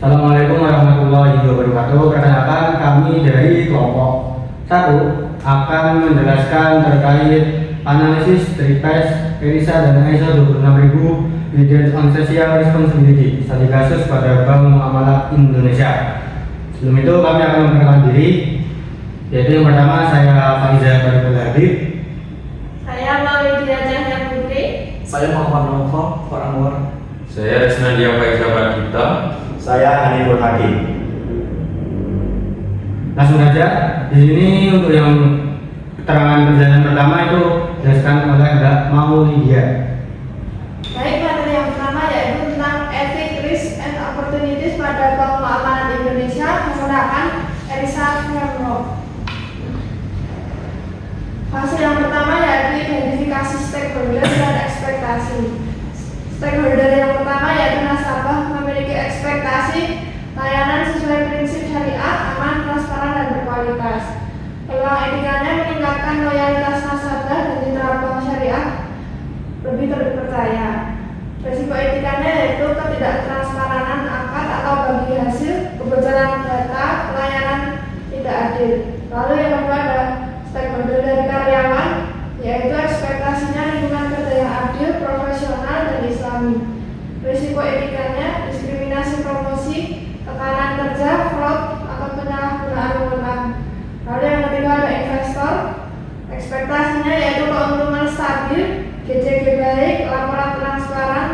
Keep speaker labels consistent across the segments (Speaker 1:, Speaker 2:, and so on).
Speaker 1: Assalamualaikum warahmatullahi wabarakatuh. Perkenalkan, kami dari kelompok 1 akan menjelaskan terkait analisis TRIPS, ERISA dan ISO 26000 Guidance on Social Responsibility studi kasus pada Bank Muamalat Indonesia. Sebelum itu kami akan memperkenalkan diri, yaitu yang pertama saya Faiza Barikul Habib.
Speaker 2: Saya Maulidia Cahya Putri.
Speaker 3: Saya Muhammad Novo Anwar.
Speaker 4: Saya Isnadia Faiza Pradipta.
Speaker 5: Saya Haniful Hakim.
Speaker 1: Langsung saja, di sini untuk yang keterangan perjalanan pertama itu dijelaskan oleh Mbak Maulidia.
Speaker 2: Baik, materi yang pertama yaitu tentang etik, risk, and opportunities pada Bank Muamalat Indonesia menggunakan ERISA Framework. Fase yang pertama yaitu identifikasi stakeholder dan ekspektasi. Stakeholder yang pertama yaitu nasabah memiliki ekspektasi layanan sesuai prinsip syariah, aman, transparan, dan berkualitas. Peluang etikanya meningkatkan loyalitas nasabah dan citra bank syariah lebih terpercaya. Risiko etikanya yaitu ketidaktransparan akad atau bagi hasil, kebocoran data, pelayanan tidak adil. Lalu yang kedua adalah stakeholder dari karyawan, yaitu ekspektasinya lingkungan kerja yang adil, profesional, dan islami. Risiko etikanya diskriminasi promosi, tekanan kerja, fraud, atau penyalahgunaan wewenang. Lalu yang ketiga ada investor, ekspektasinya yaitu keuntungan stabil, GJG baik, laporan transparan,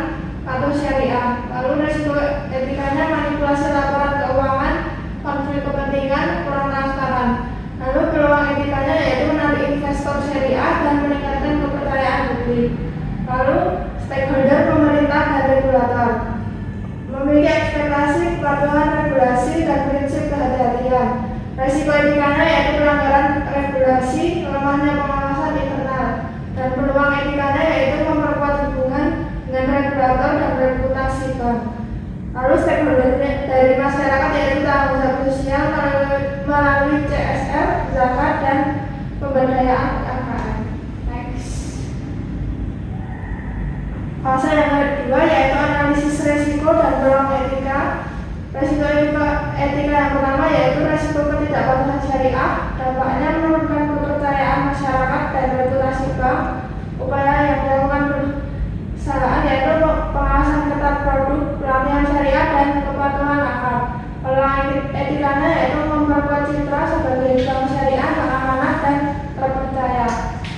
Speaker 2: atau syariah. Lalu risiko etikanya manipulasi laporan keuangan, konflik kepentingan, kurang transparan. Lalu peluang etikanya yaitu menarik investor syariah dan meningkatkan kepercayaan publik. Lalu stakeholder pemerintah dan regulator memiliki ekspektasi kepatuhan regulasi dan prinsip kehati-hatian. Risiko etikanya yaitu pelanggaran regulasi, lemahnya pengawasan internal, dan peluang etikanya yaitu memperkuat hubungan dengan regulator dan reputasi bank. Lalu stakeholder dari masyarakat yaitu tanggung jawab sosial melalui CSR, zakat, dan pemberdayaan UMKM. Next. Fase yang kedua yaitu analisis risiko dan peluang etika. Risiko etika yang pertama yaitu risiko ketidakpatuhan syariah, dampaknya menurunkan kepercayaan masyarakat dan reputasi bank. Upaya yang dilakukan perusahaan yaitu pengawasan ketat produk, pelatihan syariah, dan kepatuhan akad. Peluang etikanya yaitu memperkuat citra sebagai bank syariah yang amanah dan terpercaya.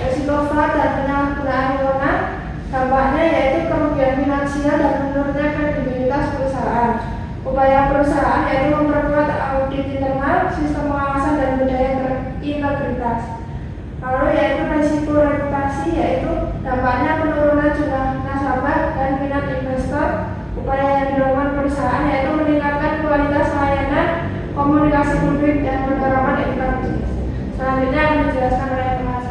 Speaker 2: Risiko fraud dan penyalahgunaan wewenang, dampaknya yaitu kerugian finansial dan menurunnya kredibilitas perusahaan. Upaya perusahaan yaitu memperkuat audit internal, sistem pengawasan, dan budaya integritas. Lalu yaitu risiko reputasi, yaitu dampaknya penurunan jumlah nasabah dan minat investor. Upaya yang dilakukan perusahaan yaitu meningkatkan kualitas layanan, komunikasi publik, dan penerapan etika bisnis. Selanjutnya akan dijelaskan oleh Mas.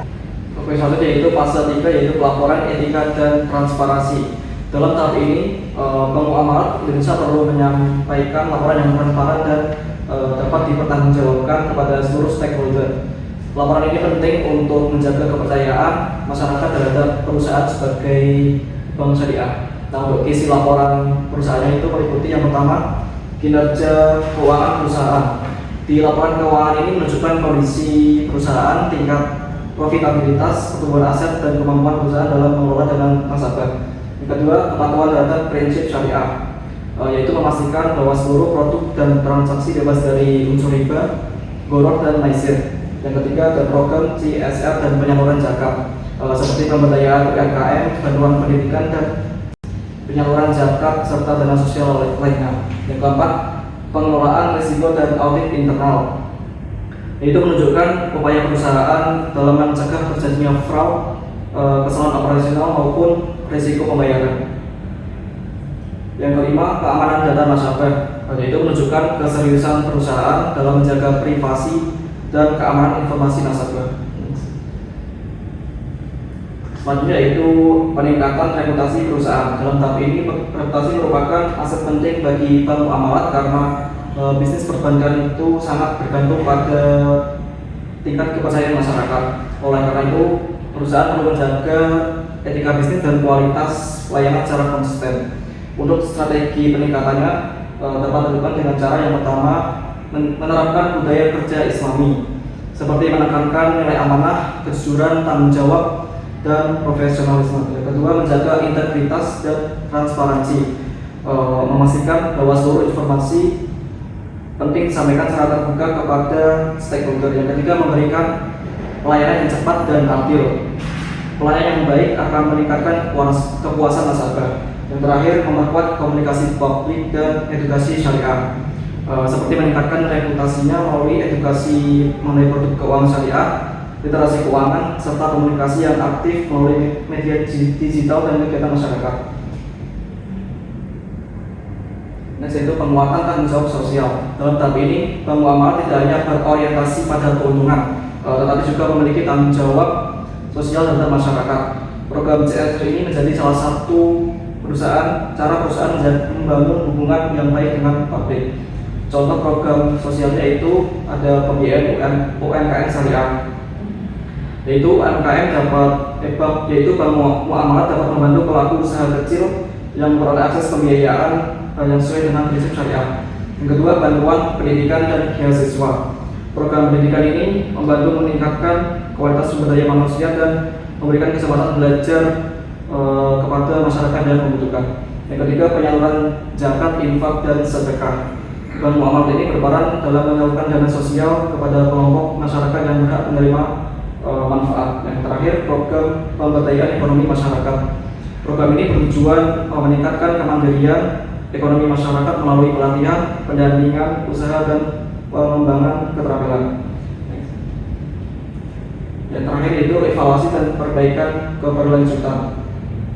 Speaker 3: Oke, selanjutnya yaitu fase 3 yaitu pelaporan etika dan transparansi. Dalam tahap ini, Bank Muamalat Indonesia perlu menyampaikan laporan yang transparan dan dapat dipertanggungjawabkan kepada seluruh stakeholder. Laporan ini penting untuk menjaga kepercayaan masyarakat terhadap perusahaan sebagai bank syariah. Nah, untuk isi laporan perusahaannya itu meliputi yang pertama, kinerja keuangan perusahaan. Di laporan keuangan ini menunjukkan kondisi perusahaan, tingkat profitabilitas, pertumbuhan aset, dan kemampuan perusahaan dalam mengelola dana nasabah. Yang kedua, kepatuhan terhadap prinsip syariah, yaitu memastikan bahwa seluruh produk dan transaksi bebas dari unsur riba, gharar, dan maisir. Yang ketiga, ada program CSR dan penyaluran zakat, seperti pemberdayaan UMKM, bantuan pendidikan, dan penyaluran zakat serta dana sosial lainnya. Yang keempat, pengelolaan risiko dan audit internal, yaitu menunjukkan upaya perusahaan dalam mencegah terjadinya fraud, kesalahan operasional maupun risiko pembayaran. Yang kelima, keamanan data nasabah, yaitu menunjukkan keseriusan perusahaan dalam menjaga privasi dan keamanan informasi nasabah. Selanjutnya yaitu peningkatan reputasi perusahaan. Dalam tahap ini, reputasi merupakan aset penting bagi bank muamalat karena bisnis perbankan itu sangat bergantung pada tingkat kepercayaan masyarakat. Oleh karena itu, perusahaan perlu menjaga etika bisnis dan kualitas layanan secara konsisten. Untuk strategi peningkatannya, dapat dilakukan dengan cara yang pertama menerapkan budaya kerja Islami seperti menekankan nilai amanah, kejujuran, tanggung jawab, dan profesionalisme. Yang kedua, menjaga integritas dan transparansi, memastikan bahwa seluruh informasi penting disampaikan secara terbuka kepada stakeholder. Yang ketiga, memberikan pelayanan yang cepat dan adil. Pelayanan yang baik akan meningkatkan kepuasan nasabah. Yang terakhir, memperkuat komunikasi publik dan edukasi syariah, seperti meningkatkan reputasinya melalui edukasi mengenai produk keuangan syariah, literasi keuangan, serta komunikasi yang aktif melalui media digital dan kegiatan masyarakat. Next, yaitu penguatan tanggung jawab sosial. Dalam tahap ini, bank muamalah tidak hanya berorientasi pada keuntungan, tetapi juga memiliki tanggung jawab sosial terhadap masyarakat. Program CSR ini menjadi salah satu cara perusahaan membangun hubungan yang baik dengan publik. Contoh program sosialnya yaitu ada pembiayaan UMKM syariah, yaitu UMKM yaitu bank muamalah dapat membantu pelaku usaha kecil yang memperoleh akses pembiayaan yang sesuai dengan prinsip syariah. Yang kedua, bantuan pendidikan dan beasiswa. Program pendidikan ini membantu meningkatkan kualitas sumber daya manusia dan memberikan kesempatan belajar kepada masyarakat yang membutuhkan. Yang ketiga, penyaluran zakat, infak, dan sedekah. Bank muamalah ini berperan dalam menyalurkan dana sosial kepada kelompok masyarakat yang berhak menerima manfaat. Yang terakhir, program pemberdayaan ekonomi masyarakat. Program ini bertujuan meningkatkan kemandirian ekonomi masyarakat melalui pelatihan, pendampingan usaha, dan pengembangan keterampilan. Yang terakhir itu evaluasi dan perbaikan keberlanjutan.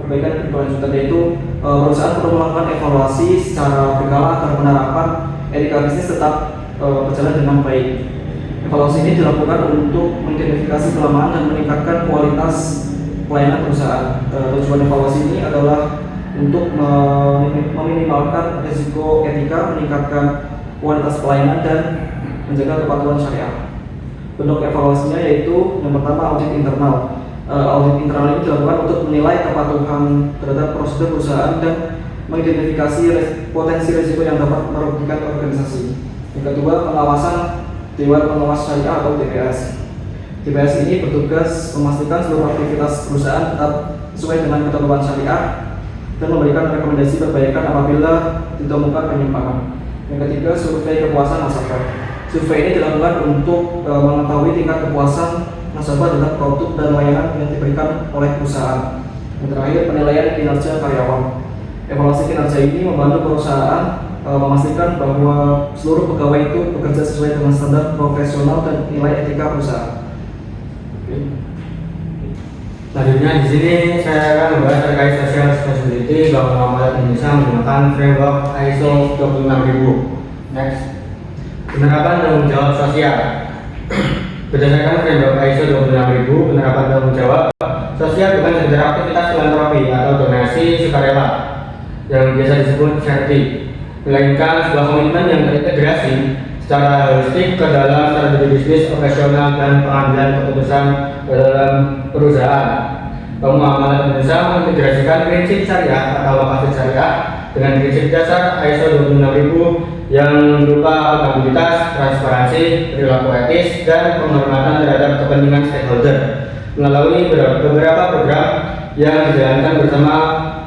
Speaker 3: Yaitu perusahaan perlu melakukan evaluasi secara berkala agar penerapan etika bisnis tetap berjalan dengan baik. Evaluasi ini dilakukan untuk mengidentifikasi kelemahan dan meningkatkan kualitas pelayanan perusahaan. Tujuan evaluasi ini adalah untuk meminimalkan risiko etika, meningkatkan kualitas pelayanan, dan menjaga kepatuhan syariah. Bentuk evaluasinya yaitu yang pertama, audit internal. Audit internal ini dilakukan untuk menilai kepatuhan terhadap prosedur perusahaan dan mengidentifikasi potensi risiko yang dapat merugikan organisasi. Yang kedua, pengawasan Dewan Pengawas Syariah atau DPS. DPS ini bertugas memastikan seluruh aktivitas perusahaan tetap sesuai dengan ketentuan syariah dan memberikan rekomendasi perbaikan apabila ditemukan penyimpangan. Yang ketiga, survei kepuasan nasabah. Survei ini dilakukan untuk mengetahui tingkat kepuasan nasabah dengan produk dan layanan yang diberikan oleh perusahaan. Yang terakhir, penilaian kinerja karyawan. Evaluasi kinerja ini membantu perusahaan memastikan bahwa seluruh pegawai itu bekerja sesuai dengan standar profesional dan nilai etika perusahaan.
Speaker 1: Selanjutnya di sini saya akan membahas terkait social responsibility Bank Muamalah Indonesia menggunakan framework ISO 26000. Next, penerapan tanggung jawab sosial. Berdasarkan framework ISO 26000, penerapan tanggung jawab sosial bukan sekedar aktivitas filantropi atau donasi sukarela yang biasa disebut charity, melainkan sebuah komitmen yang terintegrasi secara holistik ke dalam strategi bisnis, operasional, dan pengambilan keputusan dalam perusahaan. Bank Muamalah Indonesia mengintegrasikan prinsip syariah atau maqasid syariah dengan prinsip dasar ISO 26000 yang berupa akuntabilitas, transparansi, perilaku etis, dan penghormatan terhadap kepentingan stakeholder melalui beberapa program yang dijalankan bersama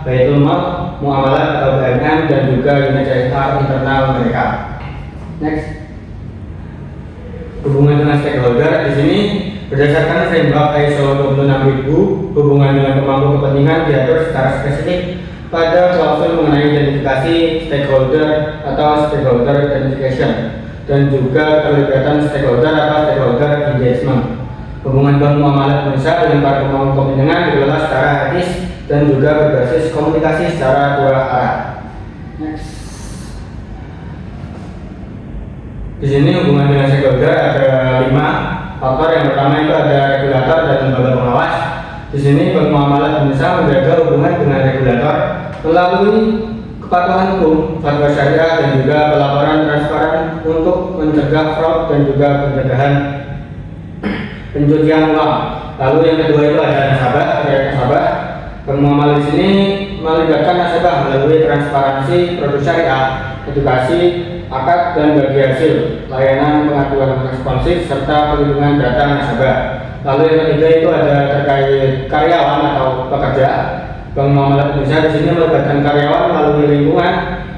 Speaker 1: Baitul Mal, Muamalat atau BMM, dan juga unit CSR internal mereka. Next, hubungan dengan stakeholder. Di sini berdasarkan framework ISO 26000, hubungan dengan pemangku kepentingan diatur secara spesifik pada klausul mengenai identifikasi stakeholder atau stakeholder identification dan juga keterlibatan stakeholder atau stakeholder engagement. Hubungan Bank Muamalah Indonesia dengan para pemangku kepentingan dikelola secara etis dan juga berbasis komunikasi secara dua arah. Next. Di sini hubungan dengan stakeholder ada 5 faktor. Yang pertama itu ada regulator dan lembaga pengawas. Di sini Bank Muamalah Indonesia menjaga hubungan dengan regulator melalui kepatuhan hukum, fatwa syariah, dan juga pelaporan transparan untuk mencegah fraud dan juga pencegahan pencucian uang. Lalu yang kedua itu ada nasabah. Bank Muamalah di sini melibatkan nasabah melalui transparansi produk syariah edukasi, akad dan bagi hasil, layanan pengaduan responsif serta perlindungan data nasabah. Lalu yang ketiga itu ada terkait karyawan atau pekerja. Bank Muamalat Indonesia di sini melibatkan karyawan melalui lingkungan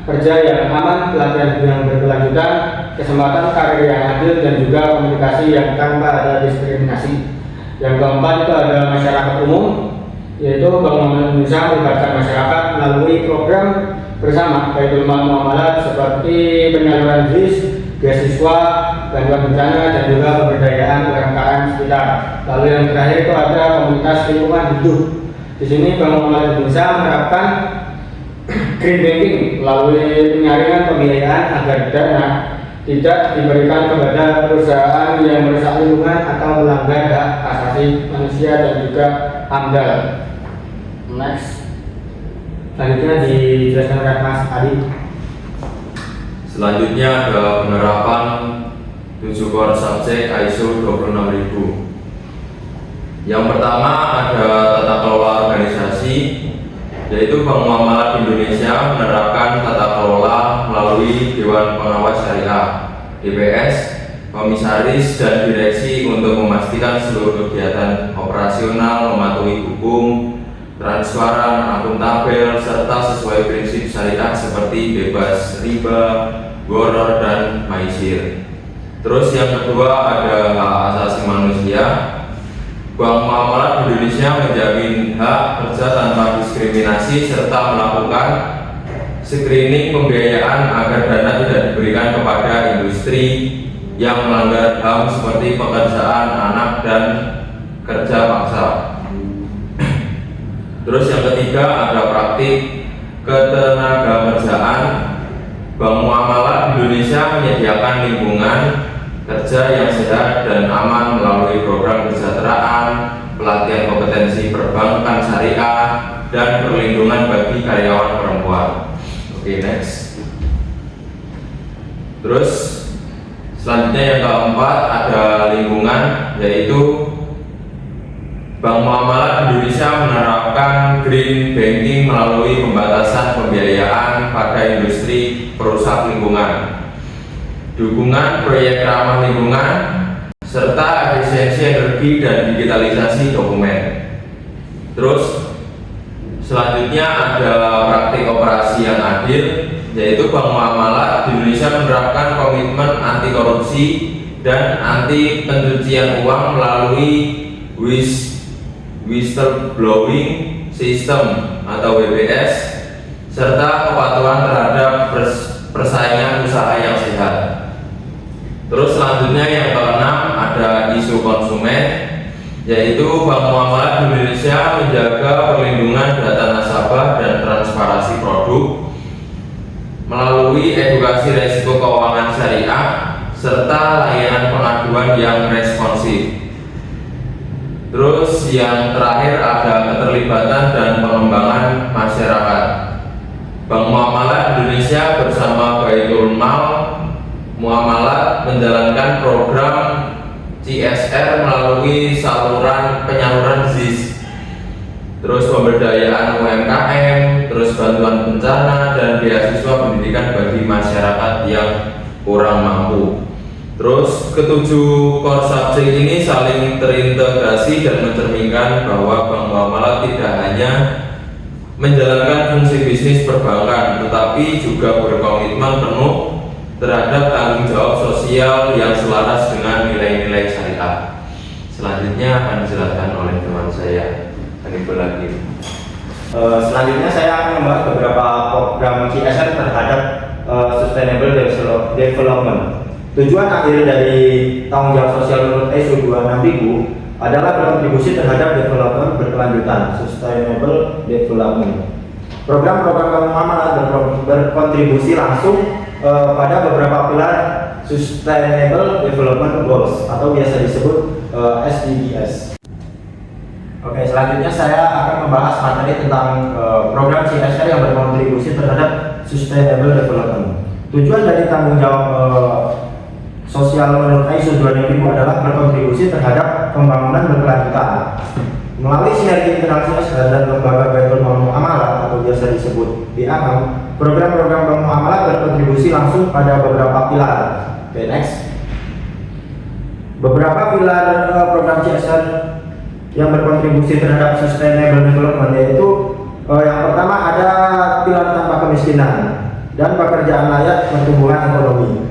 Speaker 1: kerja yang aman, pelatihan yang berkelanjutan, kesempatan karir yang adil dan juga komunikasi yang tanpa ada diskriminasi. Yang keempat itu ada masyarakat umum, yaitu Bank Muamalat Indonesia melibatkan masyarakat melalui program bersama Baitul Mal Muamalat seperti penyaluran JIS, beasiswa, bantuan bencana dan juga pemberdayaan UMKM sekitar. Lalu yang terakhir itu ada komunitas lingkungan hidup. Di sini Bank Muamalat Indonesia menerapkan green banking melalui penyaringan pembiayaan agar dana tidak diberikan kepada perusahaan yang merusak lingkungan atau melanggar hak asasi manusia dan juga AMDAL. Next. Selanjutnya dijelaskan oleh Mas Adi.
Speaker 4: Selanjutnya ada penerapan 7 core subjek ISO 26000. Yang pertama ada tata kelola organisasi, yaitu Bank Muamalat Indonesia menerapkan tata kelola melalui Dewan Pengawas Syariah (DPS), komisaris dan direksi untuk memastikan seluruh kegiatan operasional mematuhi hukum, transparan, akuntabel, serta sesuai prinsip syariah seperti bebas riba, gharar, dan maisir. Terus yang kedua ada hak asasi manusia. Bank Muamalat Indonesia menjamin hak kerja tanpa diskriminasi serta melakukan screening pembiayaan agar dana tidak diberikan kepada industri yang melanggar HAM seperti pekerjaan anak dan kerja paksa. Terus yang ketiga ada praktik ketenagakerjaan. Bank Muamalat Indonesia menyediakan lingkungan kerja yang sehat dan aman melalui program kesejahteraan, pelatihan kompetensi perbankan syariah, dan perlindungan bagi karyawan perempuan. Oke, next. Terus selanjutnya yang keempat ada lingkungan, yaitu Bank Muamalat Indonesia menerapkan green banking melalui pembatasan pembiayaan pada industri perusak lingkungan, dukungan proyek ramah lingkungan, serta efisiensi energi dan digitalisasi dokumen. Terus selanjutnya ada praktik operasi yang adil, yaitu Bank Muamalat Indonesia menerapkan komitmen anti korupsi dan anti pencucian uang melalui whistleblowing system atau WBS, serta kepatuhan terhadap persaingan usaha yang sehat. Terus selanjutnya yang keenam ada isu konsumen, yaitu Bank Muamalat Indonesia menjaga perlindungan data nasabah dan transparansi produk melalui edukasi risiko keuangan syariah serta layanan pengaduan yang responsif. Terus yang terakhir ada keterlibatan dan pengembangan masyarakat. Bank Muamalat Indonesia bersama Baitul Mal Muamalat menjalankan program CSR melalui penyaluran ZIS, terus pemberdayaan UMKM, terus bantuan bencana dan beasiswa pendidikan bagi masyarakat yang kurang mampu. Terus ketujuh core subjek ini saling terintegrasi dan mencerminkan bahwa Bank Muamalat tidak hanya menjalankan fungsi bisnis perbankan, tetapi juga berkomitmen penuh terhadap tanggung jawab sosial yang selaras dengan nilai-nilai syariah. Selanjutnya akan dijelaskan oleh teman saya, Haniful Hakim.
Speaker 5: Selanjutnya saya akan membahas beberapa program CSR terhadap Sustainable Development. Tujuan akhir dari tanggung jawab sosial menurut ISO 26000 adalah berkontribusi terhadap development berkelanjutan, Sustainable Development. Program-program Bank Muamalat berkontribusi langsung pada beberapa pilar Sustainable Development Goals atau biasa disebut SDGs. Oke, selanjutnya saya akan membahas materi tentang program CSR yang berkontribusi terhadap Sustainable Development. Tujuan dari tanggung jawab sosial menurut ISO 26000 adalah berkontribusi terhadap pembangunan berkelanjutan melalui sinergi internasional dan lembaga Baitul Mal Muamalat atau biasa disebut BAM, program-program bank muamalat berkontribusi langsung pada beberapa pilar. Oke, next. Beberapa pilar program CSR yang berkontribusi terhadap sustainable development yaitu yang pertama ada pilar tanpa kemiskinan dan pekerjaan layak pertumbuhan ekonomi.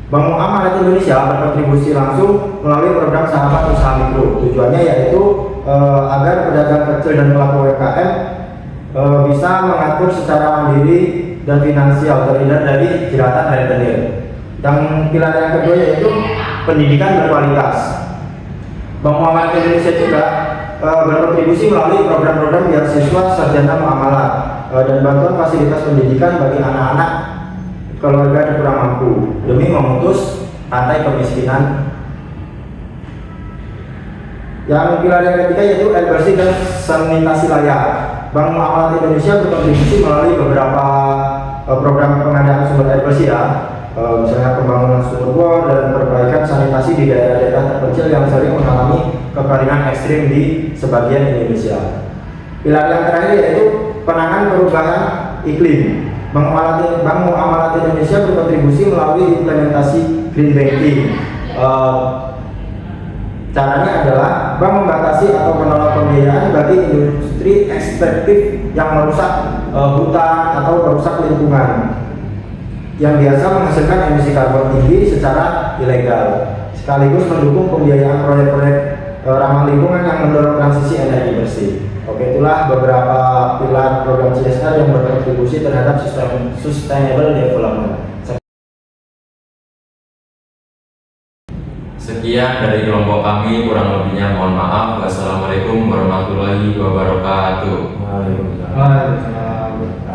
Speaker 5: Bank Muamalat Indonesia berkontribusi langsung melalui program sahabat usaha mikro. Tujuannya yaitu agar pedagang kecil dan pelaku UMKM bisa mengatur secara mandiri dan finansial terhindar dari jeratan rentenir. Dan pilar yang kedua yaitu pendidikan berkualitas. Bank Muamalat Indonesia juga berkontribusi melalui program-program beasiswa sarjana muamalat dan bantuan fasilitas pendidikan bagi anak-anak keluarga yang kurang mampu demi memutus rantai kemiskinan. Yang pilar yang ketiga yaitu air bersih dan sanitasi layak. Bank Muamalat Indonesia berkontribusi melalui beberapa program pengadaan sumber air bersih ya, misalnya pembangunan sumur bor dan perbaikan sanitasi di daerah-daerah terpencil yang sering mengalami kekeringan ekstrim di sebagian Indonesia. Pilar yang terakhir yaitu penanganan perubahan iklim. Bank Muamalat Indonesia berkontribusi melalui implementasi green banking. Caranya adalah bank membatasi atau menolak pembiayaan bagi industri ekstraktif yang merusak hutan atau merusak lingkungan yang biasa menghasilkan emisi karbon tinggi secara ilegal, sekaligus mendukung pembiayaan proyek-proyek ramah lingkungan yang mendorong transisi energi bersih. Oke, itulah beberapa pilar program CSR yang berkontribusi terhadap sustainable development.
Speaker 4: Sekian dari kelompok kami, kurang lebihnya mohon maaf. Wassalamualaikum warahmatullahi wabarakatuh.
Speaker 5: Waalaikumsalam.
Speaker 1: Waalaikumsalam.